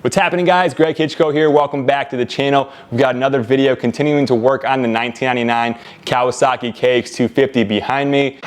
What's happening, guys? Greg Hitchko here. Welcome back to the channel. We've got another video continuing to work on the 1999 Kawasaki KX250 behind me.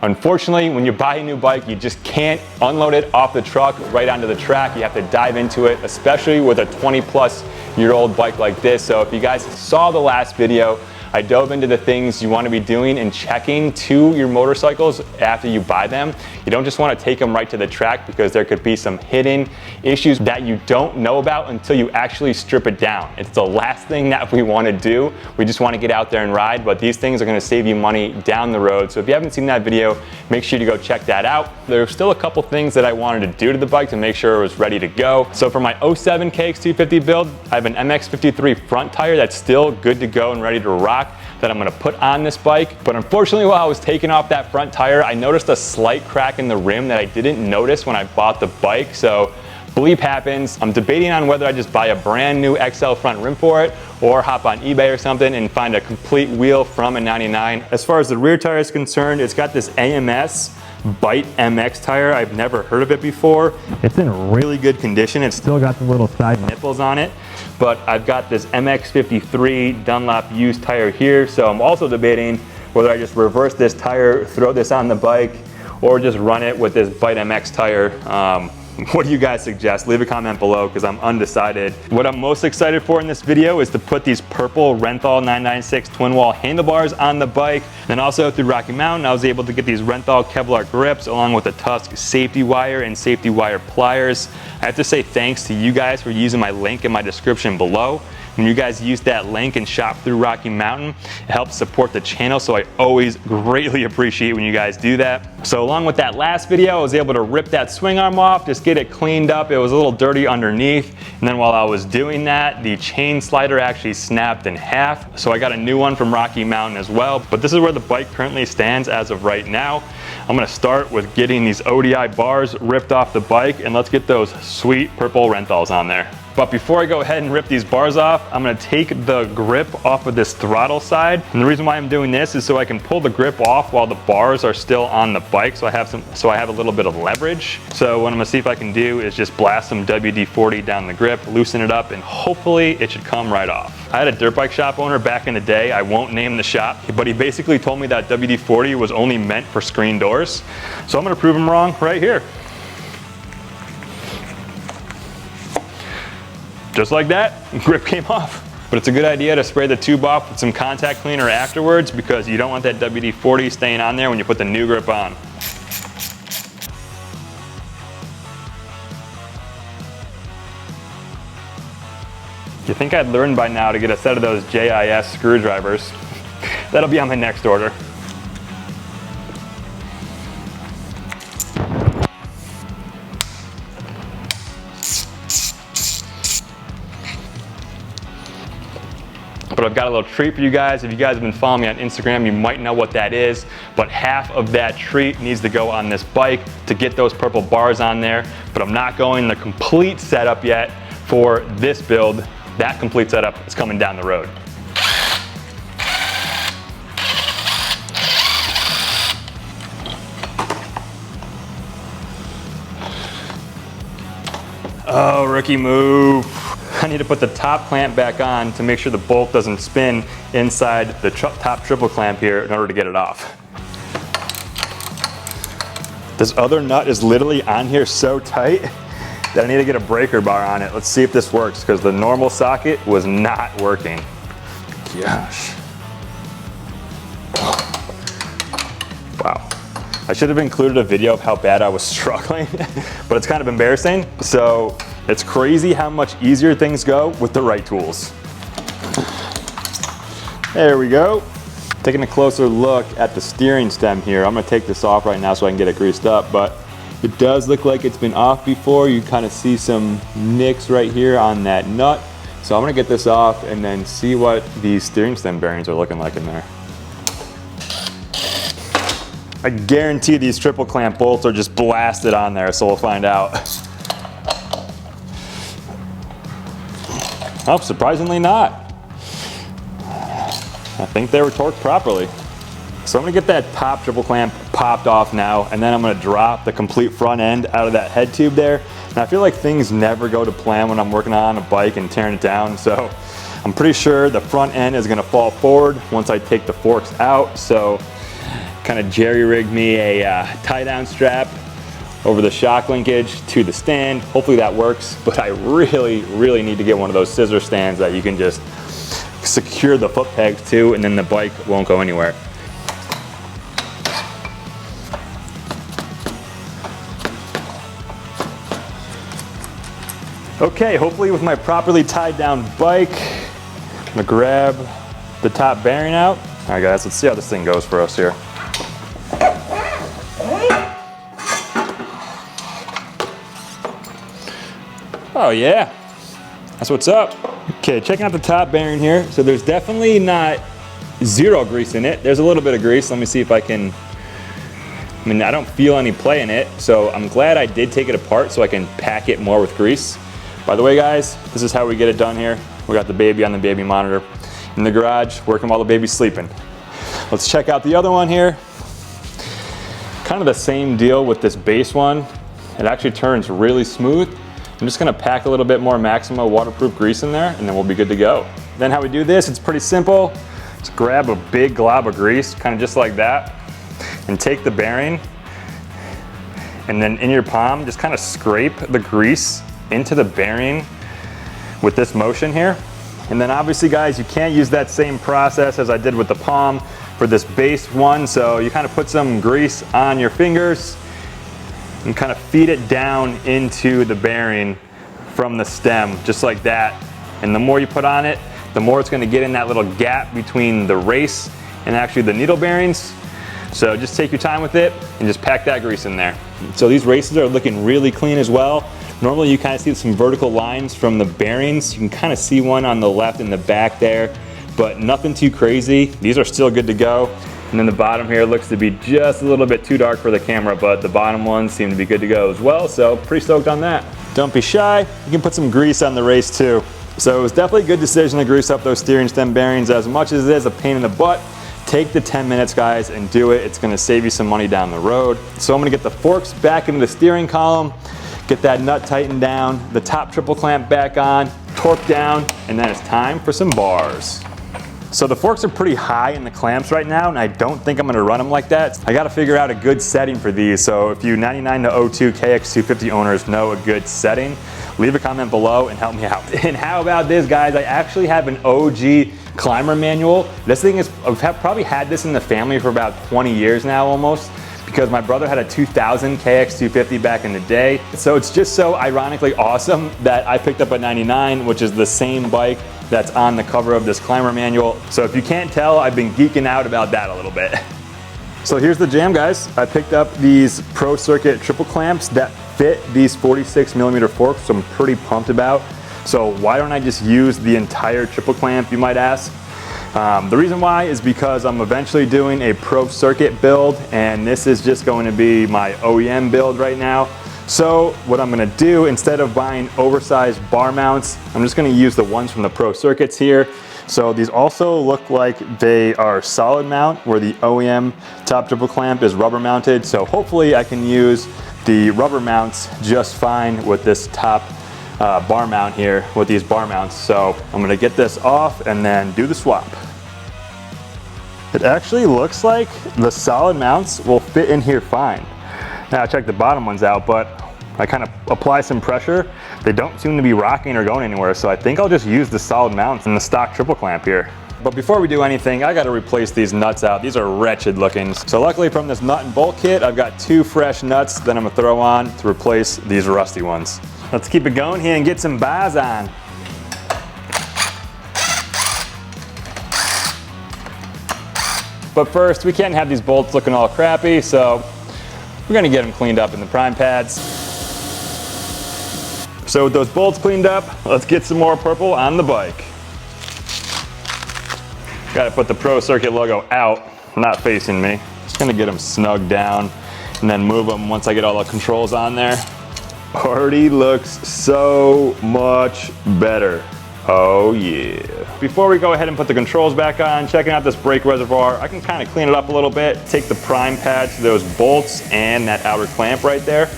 Unfortunately, when you buy a new bike, you just can't unload it off the truck right onto the track. You have to dive into it, especially with a 20-plus-year-old bike like this. So if you guys saw the last video, I dove into the things you want to be doing and checking to your motorcycles after you buy them. You don't just want to take them right to the track because there could be some hidden issues that you don't know about until you actually strip it down. It's the last thing that we want to do. We just want to get out there and ride, but these things are going to save you money down the road. So if you haven't seen that video, make sure to go check that out. There are still a couple things that I wanted to do to the bike to make sure it was ready to go. So for my 07 KX250 build, I have an MX53 front tire that's still good to go and ready to rock that I'm gonna put on this bike. But unfortunately, while I was taking off that front tire, I noticed a slight crack in the rim that I didn't notice when I bought the bike. So bleep happens. I'm debating on whether I just buy a brand new XL front rim for it or hop on eBay or something and find a complete wheel from a 99. As far as the rear tire is concerned, it's got this AMS Bite MX tire. I've never heard of it before. It's in really good condition. It's still got the little side nipples on it, but I've got this MX53 Dunlop used tire here. So I'm also debating whether I just reverse this tire, throw this on the bike, or just run it with this Bite MX tire. What do you guys suggest? Leave a comment below because I'm undecided. What I'm most excited for in this video is to put these purple Renthal 996 twin wall handlebars on the bike. Then also through Rocky Mountain, I was able to get these Renthal Kevlar Grips along with the Tusk safety wire and safety wire pliers. I have to say thanks to you guys for using my link in my description below. When you guys use that link and shop through Rocky Mountain, it helps support the channel, so I always greatly appreciate when you guys do that. So along with that last video, I was able to rip that swing arm off, just get it cleaned up. It was a little dirty underneath, and then while I was doing that, the chain slider actually snapped in half, so I got a new one from Rocky Mountain as well. But this is where the bike currently stands as of right now. I'm gonna start with getting these ODI bars ripped off the bike, and let's get those sweet purple Renthals on there. But before I go ahead and rip these bars off, I'm gonna take the grip off of this throttle side. And the reason why I'm doing this is so I can pull the grip off while the bars are still on the bike, so I have a little bit of leverage. So what I'm gonna see if I can do is just blast some WD-40 down the grip, loosen it up, and hopefully it should come right off. I had a dirt bike shop owner back in the day, I won't name the shop, but he basically told me that WD-40 was only meant for screen doors. So I'm gonna prove him wrong right here. Just like that, grip came off. But it's a good idea to spray the tube off with some contact cleaner afterwards because you don't want that WD-40 staying on there when you put the new grip on. You think I'd learned by now to get a set of those JIS screwdrivers. That'll be on my next order. But I've got a little treat for you guys. If you guys have been following me on Instagram, you might know what that is. But half of that treat needs to go on this bike to get those purple bars on there. But I'm not going the complete setup yet for this build. That complete setup is coming down the road. Oh, rookie move. I need to put the top clamp back on to make sure the bolt doesn't spin inside the top triple clamp here in order to get it off. This other nut is literally on here so tight that I need to get a breaker bar on it. Let's see if this works because the normal socket was not working. Gosh. Wow. I should have included a video of how bad I was struggling, but it's kind of embarrassing. So it's crazy how much easier things go with the right tools. There we go. Taking a closer look at the steering stem here. I'm gonna take this off right now so I can get it greased up, but it does look like it's been off before. You kind of see some nicks right here on that nut. So I'm gonna get this off and then see what these steering stem bearings are looking like in there. I guarantee these triple clamp bolts are just blasted on there, so we'll find out. Oh, surprisingly not. I think they were torqued properly. So I'm gonna get that top triple clamp popped off now, and then I'm gonna drop the complete front end out of that head tube there. And I feel like things never go to plan when I'm working on a bike and tearing it down, so I'm pretty sure the front end is gonna fall forward once I take the forks out. So kind of jerry-rigged me a tie-down strap over the shock linkage to the stand. Hopefully that works, but I really need to get one of those scissor stands that you can just secure the foot pegs to, and then the bike won't go anywhere. Okay, hopefully with my properly tied down bike, I'm gonna grab the top bearing out. All right guys, let's see how this thing goes for us here. Oh yeah, that's what's up. Okay, checking out the top bearing here. So there's definitely not zero grease in it. There's a little bit of grease. Let me see if I can, I don't feel any play in it. So I'm glad I did take it apart so I can pack it more with grease. By the way guys, this is how we get it done here. We got the baby on the baby monitor in the garage, working while the baby's sleeping. Let's check out the other one here. Kind of the same deal with this base one. It actually turns really smooth. I'm just gonna pack a little bit more Maxima waterproof grease in there, and then we'll be good to go. Then how we do this, it's pretty simple. Just grab a big glob of grease, kind of just like that, and take the bearing, and then in your palm, just kind of scrape the grease into the bearing with this motion here. And then obviously guys, you can't use that same process as I did with the palm for this base one, so you kind of put some grease on your fingers and kind of feed it down into the bearing from the stem, just like that. And the more you put on it, the more it's gonna get in that little gap between the race and actually the needle bearings. So just take your time with it and just pack that grease in there. So these races are looking really clean as well. Normally you kind of see some vertical lines from the bearings. You can kind of see one on the left in the back there, but nothing too crazy. These are still good to go. And then the bottom here looks to be just a little bit too dark for the camera, but the bottom ones seem to be good to go as well, so pretty stoked on that. Don't be shy, you can put some grease on the race too. So it was definitely a good decision to grease up those steering stem bearings. As much as it is a pain in the butt, take the 10 minutes guys and do it. It's gonna save you some money down the road. So I'm gonna get the forks back into the steering column, get that nut tightened down, the top triple clamp back on, torque down, and then it's time for some bars. So the forks are pretty high in the clamps right now, and I don't think I'm gonna run them like that. I gotta figure out a good setting for these. So if you 99 to 02 KX250 owners know a good setting, leave a comment below and help me out. And how about this guys? I actually have an OG climber manual. This thing is, I've probably had this in the family for about 20 years now almost, because my brother had a 2000 KX250 back in the day. So it's just so ironically awesome that I picked up a 99, which is the same bike that's on the cover of this climber manual. So if you can't tell, I've been geeking out about that a little bit. So here's the jam guys. I picked up these Pro Circuit triple clamps that fit these 46mm forks, so I'm pretty pumped about. So why don't I just use the entire triple clamp, you might ask? The reason why is because I'm eventually doing a Pro Circuit build, and this is just going to be my OEM build right now. So what I'm gonna do, instead of buying oversized bar mounts, I'm just gonna use the ones from the Pro Circuits here. So these also look like they are solid mount, where the OEM top triple clamp is rubber mounted. So hopefully I can use the rubber mounts just fine with this top bar mount here, with these bar mounts. So I'm gonna get this off and then do the swap. It actually looks like the solid mounts will fit in here fine. Now I checked the bottom ones out, but I kind of apply some pressure. They don't seem to be rocking or going anywhere, so I think I'll just use the solid mounts in the stock triple clamp here. But before we do anything, I gotta replace these nuts out. These are wretched looking. So luckily from this nut and bolt kit, I've got 2 fresh nuts that I'm gonna throw on to replace these rusty ones. Let's keep it going here and get some bars on. But first, we can't have these bolts looking all crappy, so we're gonna get them cleaned up in the prime pads. So with those bolts cleaned up, let's get some more purple on the bike. Gotta put the Pro Circuit logo out, not facing me. Just gonna get them snug down and then move them once I get all the controls on there. Already looks so much better. Oh yeah. before we go ahead and put the controls back on, checking out this brake reservoir, I can kind of clean it up a little bit, take the prime pads to those bolts and that outer clamp right there.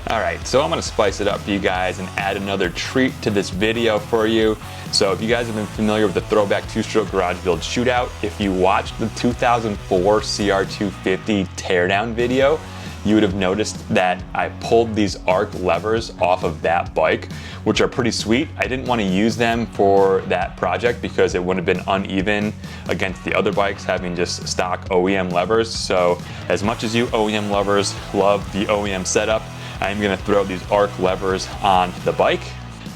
Alright, so I'm going to spice it up for you guys and add another treat to this video for you. So if you guys have been familiar with the throwback two-stroke garage build shootout, if you watched the 2004 CR250 teardown video, you would have noticed that I pulled these arc levers off of that bike, which are pretty sweet. I didn't want to use them for that project because it would have been uneven against the other bikes having just stock OEM levers. So as much as you OEM lovers love the OEM setup, I'm going to throw these arc levers on the bike.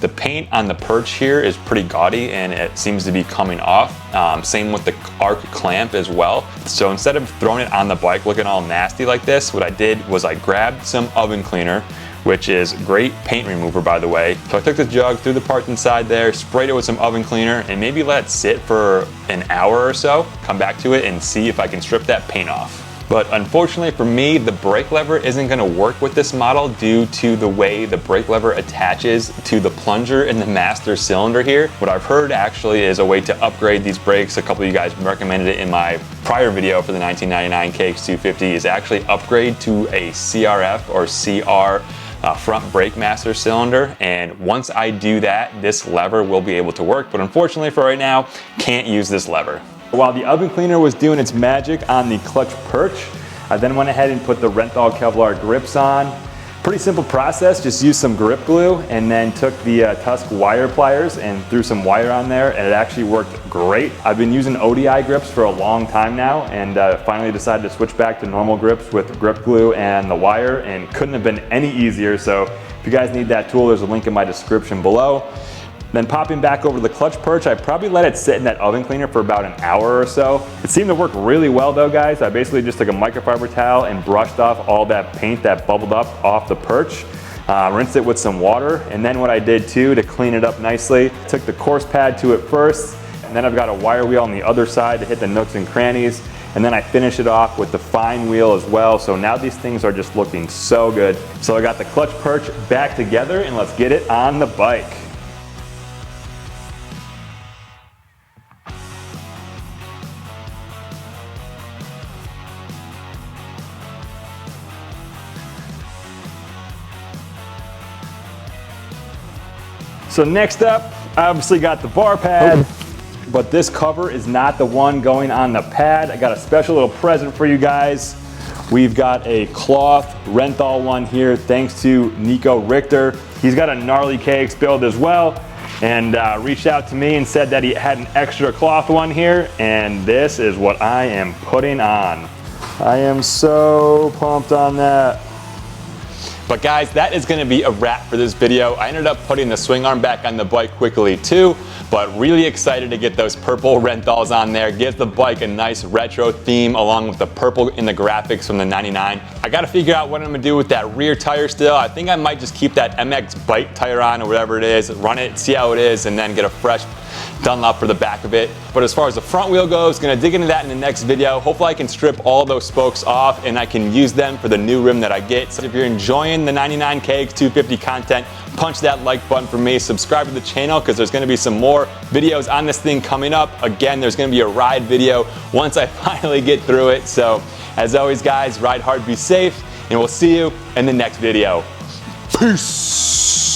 The paint on the perch here is pretty gaudy and it seems to be coming off. Same with the arc clamp as well. So instead of throwing it on the bike looking all nasty like this, what I did was I grabbed some oven cleaner, which is great paint remover by the way. So I took the jug, threw the parts inside there, sprayed it with some oven cleaner, and maybe let it sit for an hour or so, come back to it and see if I can strip that paint off. But unfortunately for me, the brake lever isn't going to work with this model due to the way the brake lever attaches to the plunger in the master cylinder here. What I've heard actually is a way to upgrade these brakes. A couple of you guys recommended it in my prior video for the 1999 KX250 is actually upgrade to a CRF or CR front brake master cylinder, and once I do that, this lever will be able to work, but unfortunately for right now, can't use this lever. While the oven cleaner was doing its magic on the clutch perch, I then went ahead and put the Renthal Kevlar grips on. Pretty simple process, just used some grip glue and then took the Tusk wire pliers and threw some wire on there, and it actually worked great. I've been using ODI grips for a long time now and finally decided to switch back to normal grips with grip glue and the wire, and couldn't have been any easier. So if you guys need that tool, there's a link in my description below. Then popping back over the clutch perch, I probably let it sit in that oven cleaner for about an hour or so. It seemed to work really well though, guys. I basically just took a microfiber towel and brushed off all that paint that bubbled up off the perch. Rinsed it with some water, and then what I did too to clean it up nicely, took the coarse pad to it first, and then I've got a wire wheel on the other side to hit the nooks and crannies, and then I finish it off with the fine wheel as well. So now these things are just looking so good. So I got the clutch perch back together, and let's get it on the bike. So next up, I obviously got the bar pad, but this cover is not the one going on the pad. I got a special little present for you guys. We've got a cloth Renthal one here, thanks to Nico Richter. He's got a gnarly KX build as well, and reached out to me and said that he had an extra cloth one here, and this is what I am putting on. I am so pumped on that. But guys, that is going to be a wrap for this video. I ended up putting the swing arm back on the bike quickly too, but really excited to get those purple Renthals on there. Gives the bike a nice retro theme along with the purple in the graphics from the 99. I got to figure out what I'm going to do with that rear tire still. I think I might just keep that MX bike tire on or whatever it is, run it, see how it is, and then get a fresh Dunlop for the back of it. But as far as the front wheel goes, gonna dig into that in the next video. Hopefully I can strip all those spokes off and I can use them for the new rim that I get. So if you're enjoying the 99 KX250 content, punch that like button for me, subscribe to the channel because there's gonna be some more videos on this thing coming up. Again, there's gonna be a ride video once I finally get through it. So as always guys, ride hard, be safe, and we'll see you in the next video. Peace.